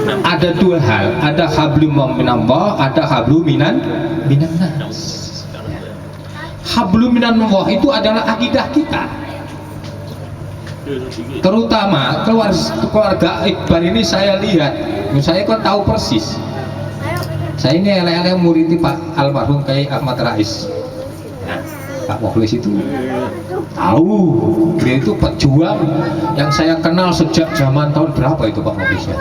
Ada dua hal, ada hablum minallah, ada hablum minan nas. Hablum minallah itu adalah akidah kita. Terutama keluarga Iqbal ini saya lihat, saya kan tahu persis. Saya ini elek-elek murid Pak almarhum Kiai Ahmad Rais. Nah, Pak Mukhlis itu tahu, dia itu pejuang yang saya kenal sejak zaman tahun berapa itu Pak Mukhlis ya?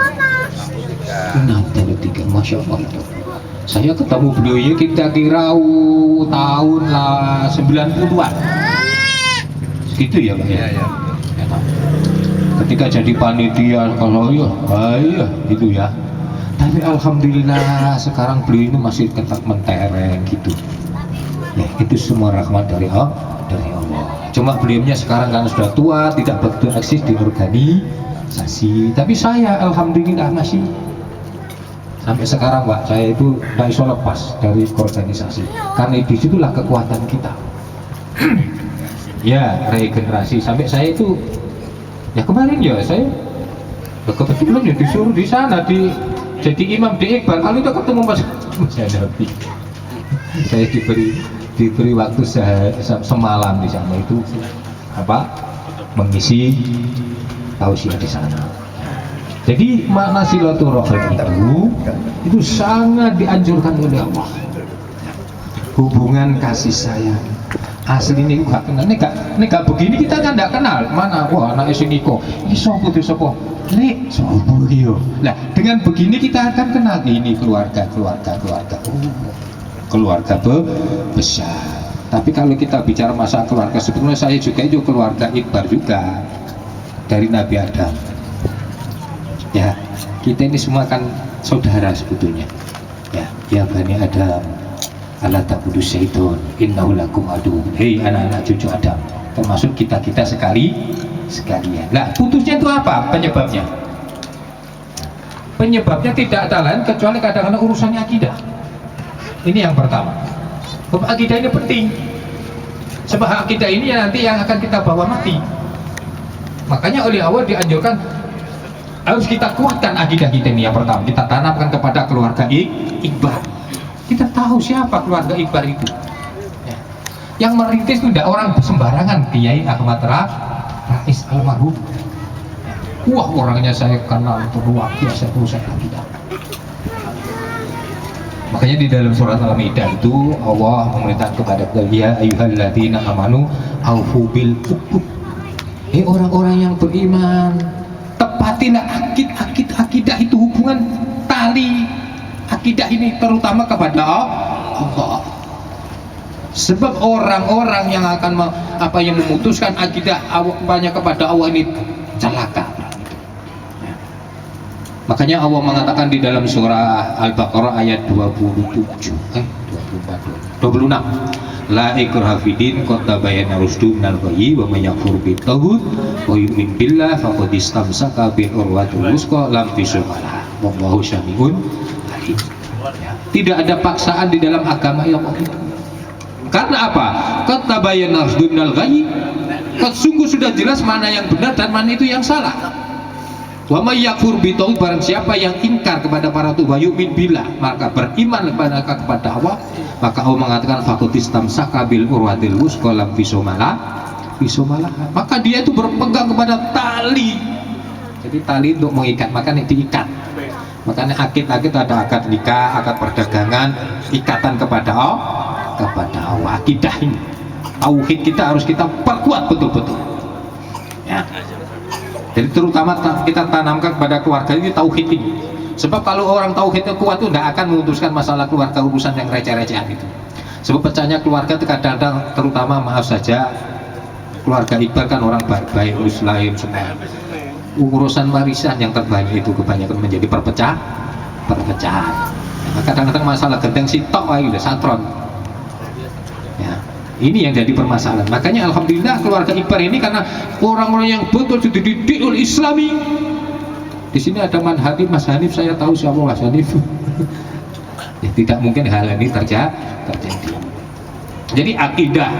63, Masya Allah itu. Saya ketemu beliau kita kira tahun lah 90-an. Segitu ya Pak ya? Ya. Ketika jadi panitia kalau ya gitu ya. Tapi alhamdulillah sekarang beliau ini masih tetap mentereng gitu. Ya, itu semua rahmat dari Allah. Cuma beliaunya sekarang kan sudah tua, tidak begitu eksis di organisasi. Tapi saya alhamdulillah masih sampai sekarang Pak, saya itu tidak bisa lepas dari organisasi. Karena di situlah kekuatan kita. Ya, regenerasi sampai saya itu ya kemarin ya saya kebetulan ya disuruh di sana jadi imam di Iqbal. Kalau itu ketemu Mas Hanafi, saya diberi waktu semalam di sana itu mengisi tausiah di sana. Jadi makna silaturahim itu sangat dianjurkan oleh Allah. Hubungan kasih sayang asli ini gak kenal, ini gak begini kita kan gak kenal. Mana wah anak Niko ini sopo tuh sopo nek sopo dia. Nah dengan begini kita akan kenal ini keluarga besar. Tapi kalau kita bicara masa keluarga, sebetulnya saya juga itu keluarga Iqbal juga dari Nabi Adam. Ya kita ini semua kan saudara sebetulnya. Ya Bani Adam, ala ta'budu syaiton innahu lakum adu. Hei anak-anak cucu Adam, termasuk kita sekalian. Nah putusnya itu apa penyebabnya? Penyebabnya tidak ada lain kecuali kadang-kadang urusannya akidah. Ini yang pertama. Akidah ini penting. Sebab akidah ini ya nanti yang akan kita bawa mati. Makanya oleh Allah dianjurkan harus kita kuatkan akidah kita ini. Yang pertama kita tanamkan kepada keluarga Iqbal. Kita tahu siapa keluarga Iqbal itu ya. Yang merintis itu tidak orang sembarangan, Kiai Ahmad Rais almarhum ya. Wah orangnya saya kenal luar biasa urusan akidah. Makanya di dalam surat Al-Maidah itu Allah memerintahkan kepada ya ayyuhalladzina amanu aufu bil uqud. Orang-orang yang beriman, tepatilah akidah itu hubungan tali akidah ini terutama kepada Allah. Sebab orang-orang yang akan yang memutuskan akidah awalnya kepada Allah ini celaka. Makanya Allah mengatakan di dalam surah Al-Baqarah ayat 26 la ikraha fiddin qad tabayyana rusdu minal ghayyi wa may yakfur bit-taghut wa yu'min billah faqad istamsaka bil urwatil wuthqa lam fisamalah wallahu syami'un alim. Tidak ada paksaan di dalam agama yang Allah. Karena apa? Qad tabayyana rusdu minal ghayyi, sungguh sudah jelas mana yang benar dan mana itu yang salah. Wa may yakfur bit-taghut, barang siapa yang ingkar kepada para tuhan yu'min billah, maka beriman kepada Allah, maka Allah mengatakan faqad istamsaka bil urwatil wuthqa lam fisamalah. Maka dia itu berpegang kepada tali. Jadi tali untuk mengikat, makanya diikat. Makanya akad ada akad nikah, akad perdagangan, ikatan kepada Allah. Akidah ini, tauhid kita harus kita perkuat betul-betul. Ya. Jadi terutama kita tanamkan kepada keluarga ini tauhid ini. Sebab kalau orang tauhidnya kuat itu tidak akan memutuskan masalah keluarga urusan yang receh-recehan itu. Sebab pecahnya keluarga itu kadang-kadang, terutama maaf saja, keluarga Iqbal kan orang baik, muslim semua. Urusan warisan yang terbanyak itu kebanyakan menjadi perpecahan. Kadang-kadang masalah gendeng sitok udah satron. Ya. Ini yang jadi permasalahan. Makanya alhamdulillah keluarga Iqbal ini karena orang-orang yang betul dididik oleh Islami. Di sini ada Mas Hanif, saya tahu siapa Mas Hanif. Ya, tidak mungkin hal ini terjadi. Jadi akidah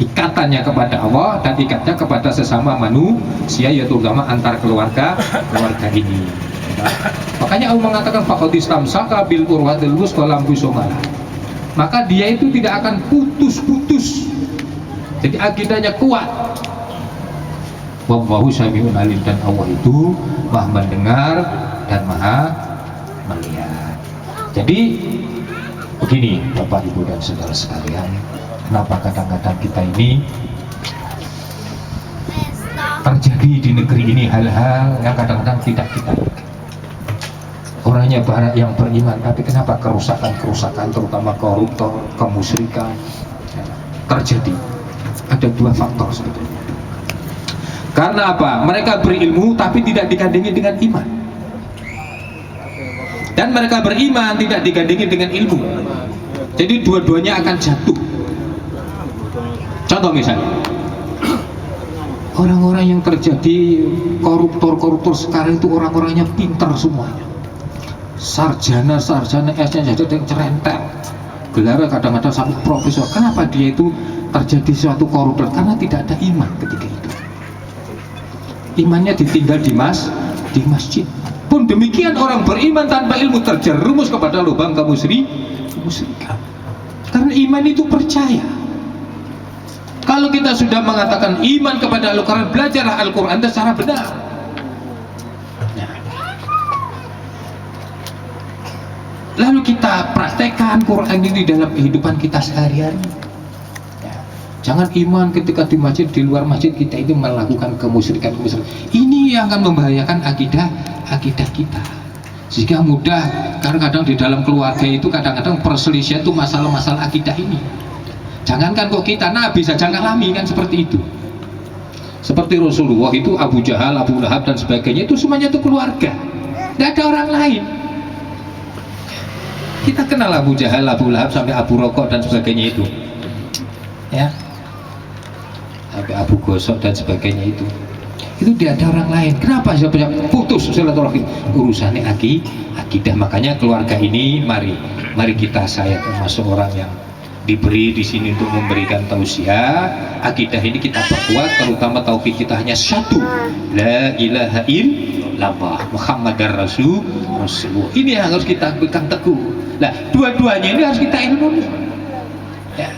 ikatannya kepada Allah dan ikatnya kepada sesama manusia, yaitu terutama antar keluarga ini. Makanya Allah mengatakan faqad istamsaka bil urwatil wuthqa lam yusama. Maka dia itu tidak akan putus-putus. Jadi akidahnya kuat. Wallahu sami'un alim, dan Allah itu Maha mendengar dan Maha melihat. Jadi begini Bapak Ibu dan saudara sekalian, kenapa kadang-kadang kita ini terjadi di negeri ini hal-hal yang kadang-kadang tidak kita inginkan. Orangnya barat yang beriman, tapi kenapa kerusakan terutama koruptor, kemusyrikan terjadi? Ada dua faktor sebetulnya. Karena apa? Mereka berilmu tapi tidak digandengin dengan iman, dan mereka beriman tidak digandengin dengan ilmu. Jadi dua-duanya akan jatuh. Contoh misalnya, orang-orang yang terjadi koruptor sekarang itu orang-orangnya pintar semuanya. Sarjana S-nya jadi yang cerentel, gelarnya kadang-kadang sampai profesor. Kenapa dia itu terjadi suatu koruptor? Karena tidak ada iman ketika itu. Imannya ditinggal di masjid. Pun demikian orang beriman tanpa ilmu terjerumus kepada lubang kemusyrikan. Karena iman itu percaya. Kalau kita sudah mengatakan iman kepada Al-Quran, belajarlah Al-Quran secara benar. Lalu kita praktekkan Quran ini dalam kehidupan kita sehari-hari. Jangan iman ketika di masjid, di luar masjid kita itu melakukan kemusyrikan. Ini yang akan membahayakan akidah kita. Sehingga mudah, kadang-kadang di dalam keluarga itu kadang-kadang perselisihan itu masalah-masalah akidah ini. Jangankan kok kita, Nabi saja ngalami kan seperti itu. Seperti Rasulullah itu, Abu Jahal, Abu Lahab dan sebagainya itu semuanya itu keluarga. Tidak ada orang lain. Kita kenal Abu Jahal, Abu Lahab sampai Abu Rokok dan sebagainya itu, ya, sampai Abu Gosok dan sebagainya itu tidak ada orang lain. Kenapa? Siapa putus silaturahim? Urusannya akidah. Makanya keluarga ini, mari kita, saya termasuk orang yang diberi di sini untuk memberikan tausiah. Akidah ini kita perkuat, terutama tauhid kita hanya satu, la ilaha illallah Muhammadar Rasulullah. Ini yang harus kita pegang teguh. Nah, dua-duanya ini harus kita ilmuni, ya.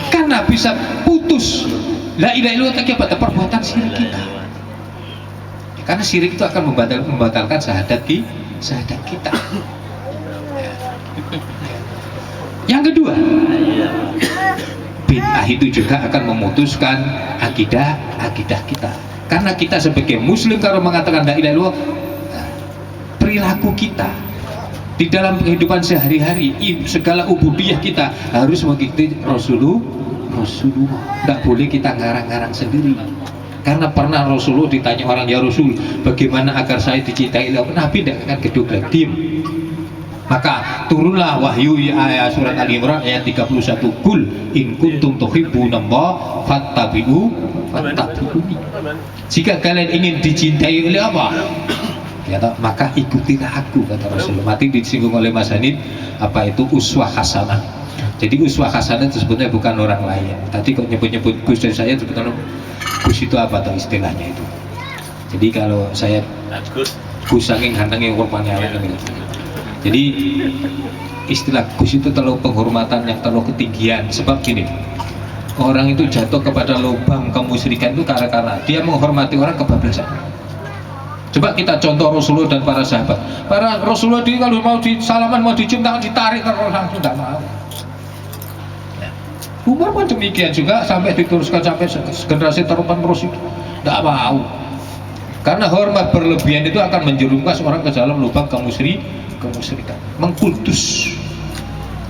Karena bisa putus la ilaha illallah pada perbuatan syirik kita, karena syirik itu akan membatalkan syahadat kita. Yang kedua, bid'ah itu juga akan memutuskan akidah kita, karena kita sebagai muslim kalau mengatakan la ilaha illallah, perilaku kita di dalam kehidupan sehari-hari, segala ubudiyah kita harus mengikuti Rasulullah. Tidak boleh kita ngarang-ngarang sendiri. Karena pernah Rasulullah ditanya orang, ya Rasul, bagaimana agar saya dicintai Allah? Nabi tidak akan gedung diam. Maka turunlah wahyu ayat surat Al-Imran ayat 31, Qul in kuntum tuhibbunallaha fattabi'uni. Jika kalian ingin dicintai oleh Allah, ya, maka ikutilah aku, kata Rasulullah. Mati disinggung oleh Mas Hanif, apa itu uswah hasanah. Jadi uswah hasanah itu sebetulnya bukan orang lain. Tadi kok nyebut-nyebut Gus dan saya, sebetulnya Gus itu apa atau istilahnya itu. Jadi kalau saya Gus saking gantengnya rupanya gitu. Jadi istilah Gus itu terlalu penghormatan yang terlalu ketinggian. Sebab gini, orang itu jatuh kepada lubang kemusyrikan itu karena dia menghormati orang kebablasan. Coba kita contoh Rasulullah dan para sahabat. Para Rasulullah dia kalau mau salaman, mau dicium tangan, ditarik terus langsung tidak mau. Umar pun demikian juga, sampai diteruskan sampai generasi terus itu tidak mau. Karena hormat berlebihan itu akan menjerumuskan orang ke dalam lubang kemusyrikan, mengkultus.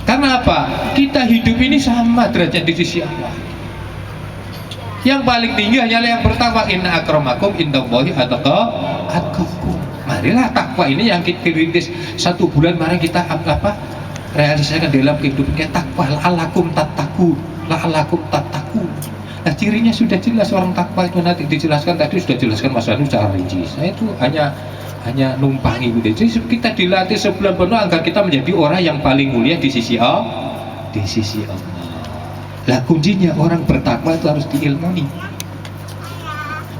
Karena apa? Kita hidup ini sama derajat di sisi Allah. Yang paling tinggi hanyalah yang bertakwa. Inna akramakum indallahi atqakum. Marilah takwa ini yang kita rintis 1 bulan, mari kita realisasikan dalam kehidupan kita. Takwa la'allakum tattaqun. Nah, cirinya sudah jelas. Orang takwa itu nanti dijelaskan, tadi sudah jelaskan Mas Anu secara rinci. Saya itu hanya numpangi gitu. Jadi kita dilatih sebulan penuh agar kita menjadi orang yang paling mulia di sisi Allah. Lah kuncinya orang bertakwa itu harus diilmuni.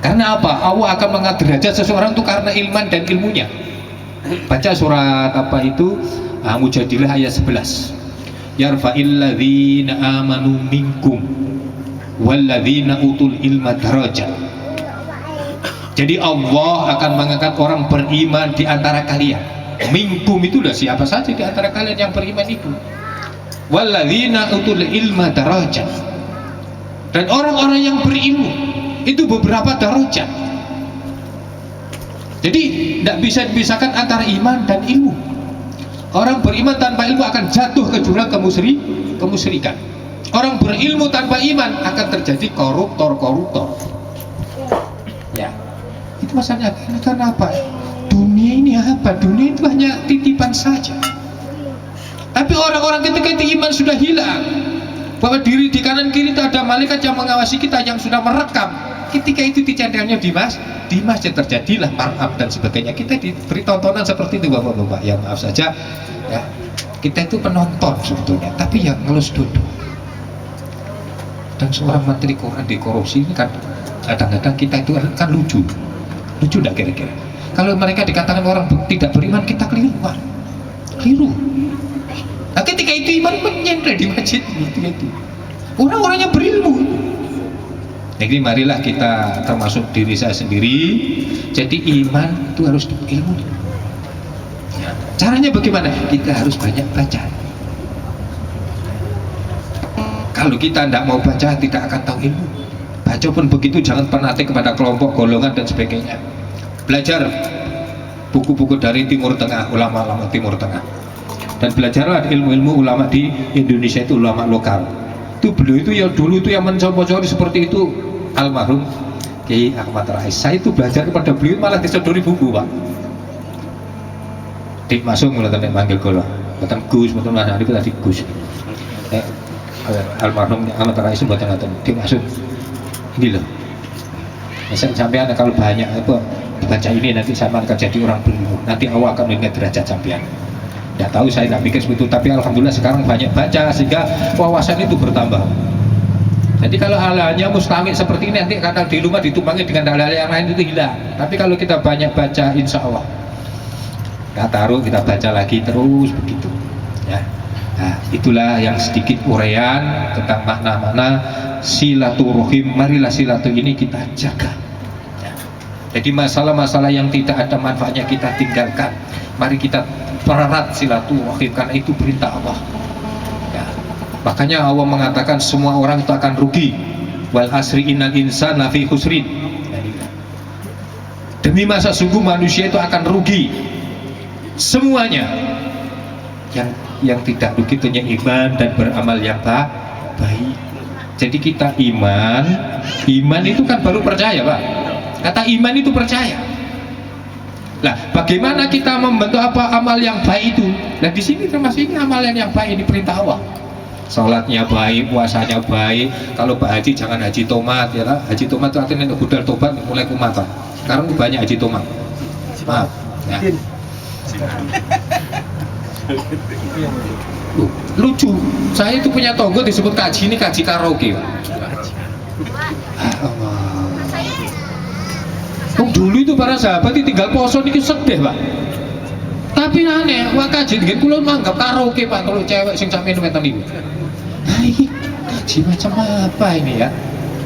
Karena apa? Allah akan mengangkat derajat seseorang itu karena ilman dan ilmunya. Baca surat apa itu? Mujadilah ayat 11. Yarfa'il ladzina amanu minkum walladzina utul ilma darajat. Jadi Allah akan mengangkat orang beriman di antara kalian. Minkum itu dah siapa saja di antara kalian yang beriman itu. Walladzina utul ilma darajat. Dan orang-orang yang berilmu itu beberapa darajat. Jadi tidak bisa dipisahkan antara iman dan ilmu. Orang beriman tanpa ilmu akan jatuh ke jurang kemusyrikan. Orang berilmu tanpa iman akan terjadi koruptor. Ya, itu masalahnya. Karena apa? Dunia ini apa? Dunia itu hanya titipan saja. Tapi orang-orang ketika itu iman sudah hilang, bahwa diri di kanan kiri itu ada malaikat yang mengawasi kita, yang sudah merekam. Ketika itu dicendernya di masjid terjadilah marab dan sebagainya. Kita diberi tontonan seperti itu bapak-bapak. Ya maaf saja, ya, kita itu penonton sebetulnya, tapi ya ngelus duduk. Dan seorang menteri Quran dikorupsi ini kan kadang-kadang kita itu kan lucu enggak kira-kira? Kalau mereka dikatakan orang tidak beriman, kita keliru. Nah, ketika itu iman menyender di masjid itu. Orang-orang yang berilmu. Jadi marilah kita, termasuk diri saya sendiri, jadi iman itu harus ilmu. Caranya bagaimana? Kita harus banyak baca. Kalau kita tidak mau baca, tidak akan tahu ilmu. Baca pun begitu, jangan fanatik kepada kelompok, golongan dan sebagainya. Belajar buku-buku dari Timur Tengah, ulama-ulama Timur Tengah. Dan belajarlah ilmu-ilmu ulama di Indonesia itu, ulama lokal. Itu beliau itu ya dulu itu yang mencuri seperti itu, almarhum Kiai Ahmad Rais. Saya itu belajar kepada beliau malah disodori buku, Pak. Dik masuk mulai manggil kula. Mboten Gus, mboten mana niku tadi Gus. Almarhum Ahmad Rais mboten ngaten. Dik masuk. Ini loh. Sampean kalau banyak apa baca ini nanti sama akan jadi orang berilmu. Nanti Allah akan meningkat derajat sampean. Tidak tahu, saya tidak pikir seperti itu, tapi alhamdulillah sekarang banyak baca sehingga wawasan itu bertambah. Jadi kalau hal-halnya mustamil seperti ini nanti kadang di rumah ditumpangi dengan hal-hal yang lain itu hilang. Tapi kalau kita banyak baca, insya Allah kita taruh, kita baca lagi terus begitu. Ya. Nah, itulah yang sedikit uraian tentang makna-makna silaturahim. Marilah silaturahim ini kita jaga. Ya. Jadi masalah-masalah yang tidak ada manfaatnya kita tinggalkan. Mari kita pererat silaturahim karena itu perintah Allah. Ya. Makanya Allah mengatakan semua orang itu akan rugi. Wal asri innal insana fi khusrin. Demi masa sungguh manusia itu akan rugi. Semuanya. Yang tidak rugi itu iman dan beramal yang baik. Jadi kita iman itu kan baru percaya, Pak. Kata iman itu percaya. Nah, bagaimana kita membentuk apa amal yang baik itu? Nah, di sini termasuk ini amalan yang baik, ini perintah Allah. Salatnya baik, puasanya baik. Kalau Pak Haji jangan haji tomat ya lah. Haji tomat itu artinya budal tobat mulai kumatan. Sekarang banyak haji tomat. Maaf. Ya. Lucu, saya itu punya tonggo disebut kaji, ini kaji karaoke, Pak. Dulu itu para sahabat itu tinggal poso ini sedih, Pak. Tapi aneh, wah kaji dengan kulo menganggap karaoke, Pak, kalau cewek sing sampe ngeten niku. Nah, ini haji macam apa ini ya?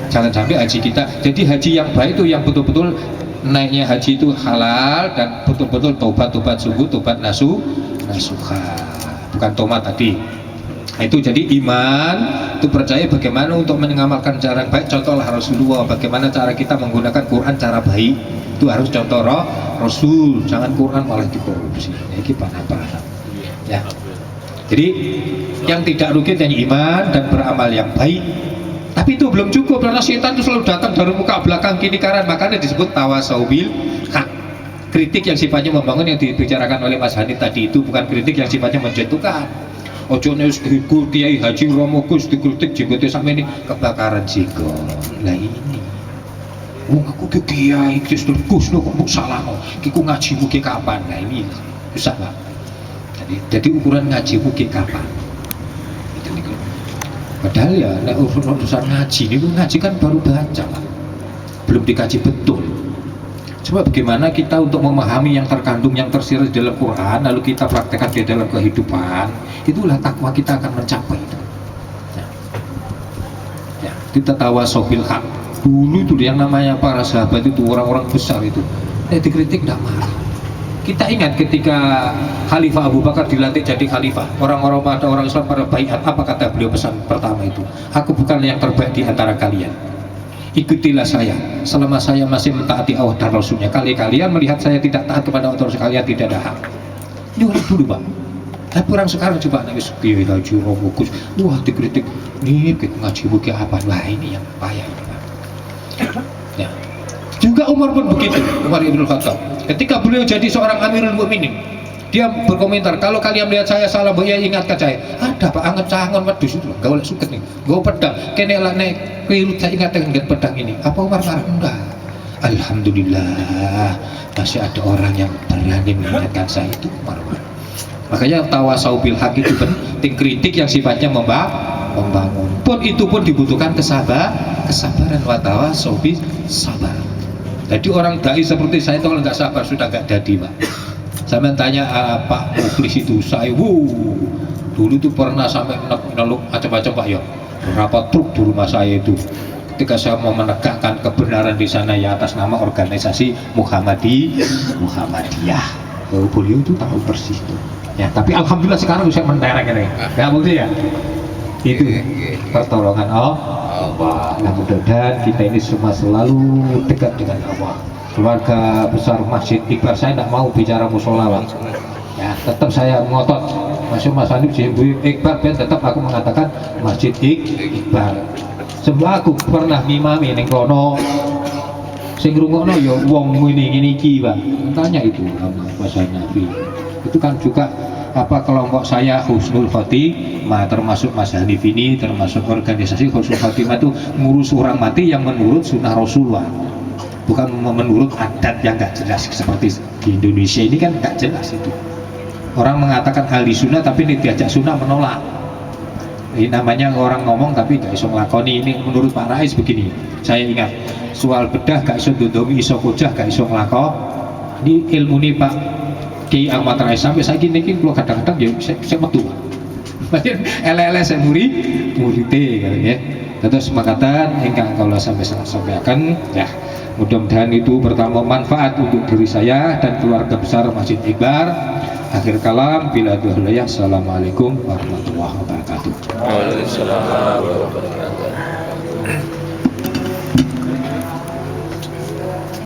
Jangan sampai haji kita. Jadi haji yang baik itu yang betul-betul naiknya haji itu halal dan betul-betul tobat sungguh, tobat nasuha. Bukan tomat tadi. Nah, itu jadi iman itu percaya bagaimana untuk mengamalkan cara yang baik. Contohlah Rasulullah, bagaimana cara kita menggunakan Quran cara baik itu harus contoh Rasul. Jangan Quran malah dikorupsi. Ini panah-panah ya. Jadi yang tidak rugi hanya iman dan beramal yang baik. Tapi itu belum cukup karena setan itu selalu datang dari muka belakang kiri kanan, makanya disebut tawasaubil hak. Kritik yang sifatnya membangun yang dibicarakan oleh Mas Hanif tadi itu bukan kritik yang sifatnya menjatuhkan. Ojo neus Kiai Haji Romo Gus dikritik jenggotnya sampai ini kebakaran jenggot. Nah ini, wong aku ke Kiai Gus no kok salah no. Kiku ngaji mugi kapan? Nah ini susah Pak. Jadi ukuran ngaji mugi kapan? Itu nih. Padahal ya nek urusan ngaji ini ngaji kan baru baca, belum dikaji betul. Coba bagaimana kita untuk memahami yang terkandung, yang tersirat di dalam Quran, lalu kita praktekkan di dalam kehidupan, itulah takwa kita akan mencapai itu. Ya, kita tawasau bil haq. Dulu itu yang namanya para sahabat itu, orang-orang besar itu, dikritik tidak marah. Kita ingat ketika Khalifah Abu Bakar dilantik jadi khalifah, orang-orang pada orang Islam pada baiat, apa kata beliau pesan pertama itu? Aku bukan yang terbaik di antara kalian. Ikutilah saya selama saya masih mentaati Allah dan Rasulnya. Kali kalian melihat saya tidak taat kepada Allah sekalian tidak ada hak. Ini orang dulu Pak. Tapi orang sekarang coba nangis laju fokus. Wah dikritik. Nih kita ngaji buku apa? Wah ini yang payah ini Pak. Ya. Juga Umar pun begitu. Umar Ibn Khattab. Ketika beliau jadi seorang Amirul Mukminin, dia berkomentar, kalau kalian melihat saya salah, ya ingatkan saya. Ada Pak, anget cangon wedus itu, gak boleh suket nih. Gue pedang, kene lah nek keliru saya ingatkan dengan pedang ini. Apa Umar marah? Enggak. Alhamdulillah, masih ada orang yang berani mengingatkan saya itu Umar. Makanya tawasau bil haq itu penting, kritik yang sifatnya membangun. Pun itu pun dibutuhkan kesabaran wa tawasau bis sabar. Jadi orang dai seperti saya itu kalau nggak sabar sudah nggak jadi Pak. Saya tanya Pak Muklis itu, saya dulu tuh pernah sampai meneluk macam-macam Pak ya. Berapa truk di rumah saya itu. Ketika saya mau menegakkan kebenaran di sana ya atas nama organisasi Muhammadiyah. Beliau itu tahu persis itu. Ya, tapi alhamdulillah sekarang saya mentereng ini. Nggak mungkin ya. Itu pertolongan Allah. Nah mudah-mudahan kita ini semua selalu dekat dengan Allah. Keluarga besar Masjid Iqbal, saya tidak mau bicara musola Pak. Ya, tetap saya ngotot. Mas Hanif Ibu Iqbal, tetap aku mengatakan Masjid Iqbal. Sebab aku pernah ngimami ning kono. Sing ngrungokno ya wong ngene iki Pak. Tanya itu Mas Nabi. Itu kan juga apa kelompok saya Husnul Khotimah, termasuk Mas Hanif ini, termasuk organisasi Husnul Khotimah itu ngurus orang mati yang menurut sunnah Rasulullah, bukan menurut adat yang nggak jelas seperti di Indonesia ini kan nggak jelas itu. Orang mengatakan ahli sunnah tapi ini diajak sunnah menolak. Ini namanya orang ngomong tapi nggak iso ngelakoni. Ini menurut Pak Rais begini. Saya ingat soal bedah gak iso dodongi, iso kojah gak iso ngelakon. Ini ilmu nih Pak Kiai Ahmad Rais sampai saya gini kalau kadang-kadang ya saya metu. Macam ele-ele saya murite ya. Terus semakatan ingkang kalau sampai sampaikan ya. Mudah-mudahan itu pertama manfaat untuk diri saya dan keluarga besar Masjid Iqbal. Akhir kalam bila duhlayah. Assalamualaikum warahmatullahi wabarakatuh. Waalaikumsalam warahmatullahi wabarakatuh.